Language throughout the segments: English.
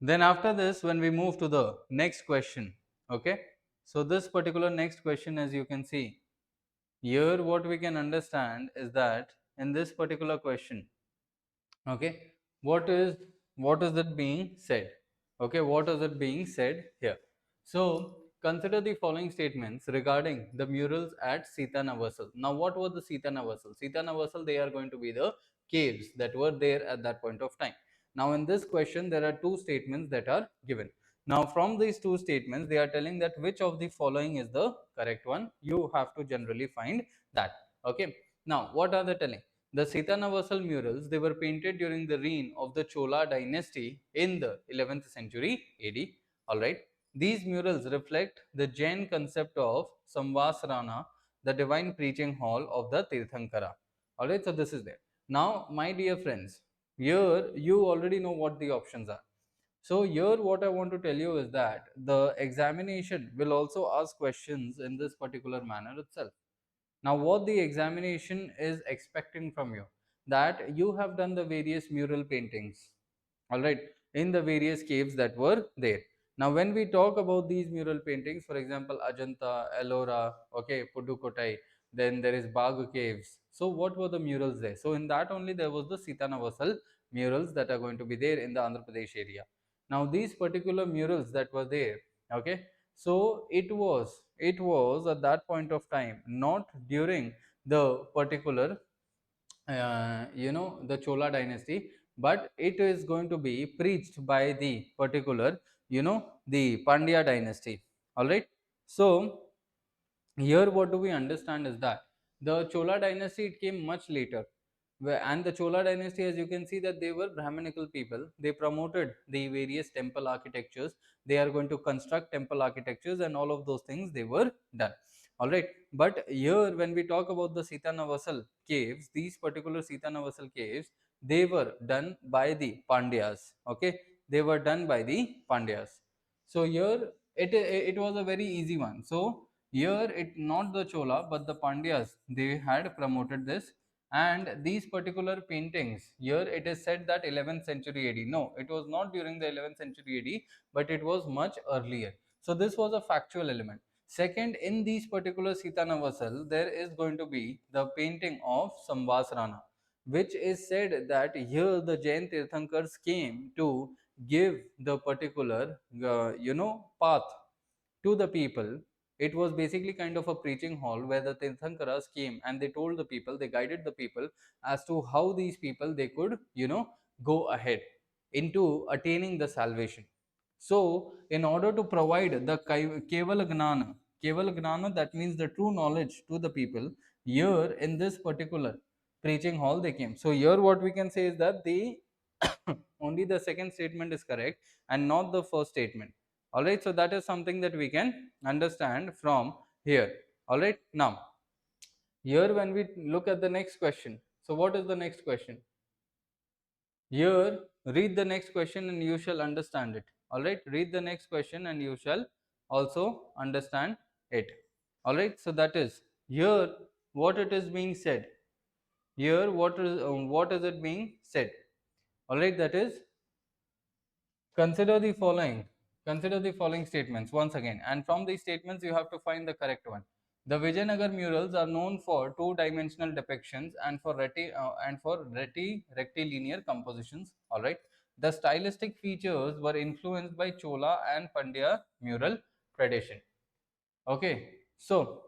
Then after this, when we move to the next question, okay, so this particular next question, as you can see here, what we can understand is that in this particular question, okay, what is it being said, okay, what is it being said here? So consider the following statements regarding the murals at Sittanavasal. Now what was the Sittanavasal? They are going to be the caves that were there at that point of time. Now in this question there are two statements that are given. Now from these two statements they are telling that which of the following is the correct one. You have to generally find that. Okay, now what are they telling? The Sittanavasal murals, they were painted during the reign of the Chola dynasty in the 11th century AD. Alright, these murals reflect the Jain concept of Samvasrana, the divine preaching hall of the Tirthankara. Alright, so this is there. Now, my dear friends, here you already know what the options are. So here what I want to tell you is that the examination will also ask questions in this particular manner itself. Now what the examination is expecting from you, that you have done the various mural paintings, all right, in the various caves that were there. Now when we talk about these mural paintings, for example Ajanta, Ellora, okay, Pudukkottai, then there is Bagu caves. So what were the murals there? So in that only there was the Sittanavasal murals that are going to be there in the Andhra Pradesh area. Now these particular murals that were there, okay, so it was at that point of time, not during the particular the Chola dynasty, but it is going to be preached by the particular the Pandya dynasty. All right, so here what do we understand is that the Chola dynasty, it came much later, and the Chola dynasty, as you can see, that they were Brahminical people. They promoted the various temple architectures. They are going to construct temple architectures and all of those things they were done. All right, but here when we talk about the Sittanavasal caves, these particular Sittanavasal caves, they were done by the Pandyas. Okay, they were done by the Pandyas. So here it was a very easy one. So here it not the Chola but the Pandyas, they had promoted this. And these particular paintings, here it is said that 11th century AD. No, it was not during the 11th century AD, but it was much earlier. So this was a factual element. Second, in these particular Sittanavasal, there is going to be the painting of Samvasrana, which is said that here the Jain Tirthankars came to give the particular path to the people. It was basically kind of a preaching hall where the Tirthankaras came and they told the people, they guided the people as to how these people they could go ahead into attaining the salvation. So in order to provide the Kevala Gnana, that means the true knowledge to the people, here in this particular preaching hall they came. So here what we can say is that the only the second statement is correct and not the first statement. All right, so that is something that we can understand from here. All right, now here when we look at the next question, so what is the next question? Here read the next question and you shall understand it. All right, read the next question and you shall also understand it. All right, so that is here what it is being said. Here what is it being said? All right, that is consider the following. Consider the following statements once again, and from these statements you have to find the correct one. The Vijayanagar murals are known for two-dimensional depictions and for rectilinear compositions. All right. The stylistic features were influenced by Chola and Pandya mural tradition. Okay. So,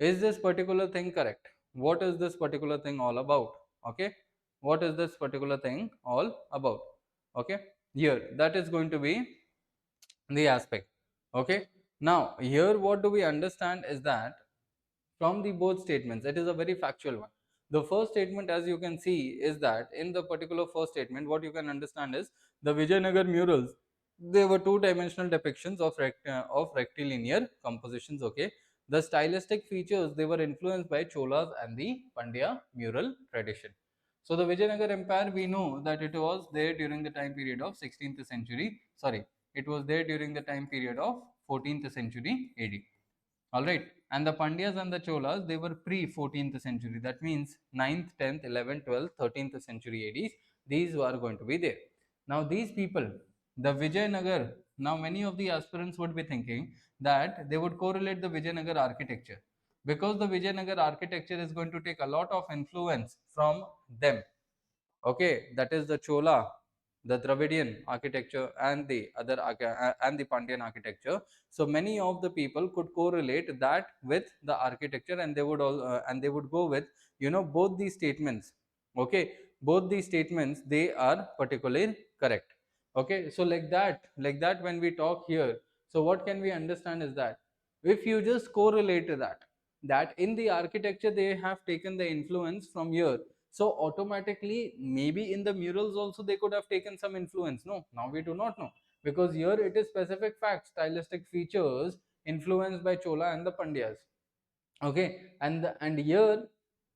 is this particular thing correct? What is this particular thing all about? Okay. What is this particular thing all about? Okay. Here, that is going to be the aspect. Okay, now here what do we understand is that from the both statements, it is a very factual one. The first statement, as you can see, is that in the particular first statement what you can understand is the Vijayanagar murals, they were two-dimensional depictions of rectilinear compositions. Okay, the stylistic features, they were influenced by Cholas and the Pandya mural tradition. So the Vijayanagar Empire, we know that it was there during the time period of 16th century. Sorry, it was there during the time period of 14th century AD. All right, and the Pandyas and the Cholas, they were pre 14th century. That means 9th, 10th, 11th, 12th, 13th century ADs. These are going to be there. Now these people, the Vijayanagar. Now, many of the aspirants would be thinking that they would correlate the Vijayanagar architecture, because the Vijayanagar architecture is going to take a lot of influence from them. Okay, that is the Chola, the Dravidian architecture, and the other and the Pandyan architecture. So many of the people could correlate that with the architecture, and they would all and they would go with, both these statements. Okay, both these statements, they are particularly correct. Okay, so like that when we talk here, so what can we understand is that if you just correlate that in the architecture they have taken the influence from here, so automatically maybe in the murals also they could have taken some influence. No, now we do not know, because here it is specific facts, stylistic features influenced by Chola and the Pandyas. Okay, and here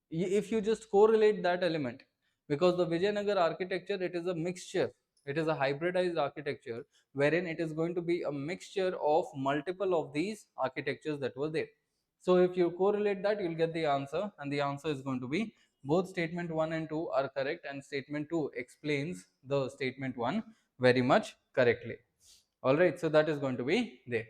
if you just correlate that element, because the Vijayanagar architecture, it is a mixture, it is a hybridized architecture, wherein it is going to be a mixture of multiple of these architectures that were there. So if you correlate that, you'll get the answer, and the answer is going to be both statement 1 and 2 are correct, and statement 2 explains the statement 1 very much correctly. All right, so that is going to be there.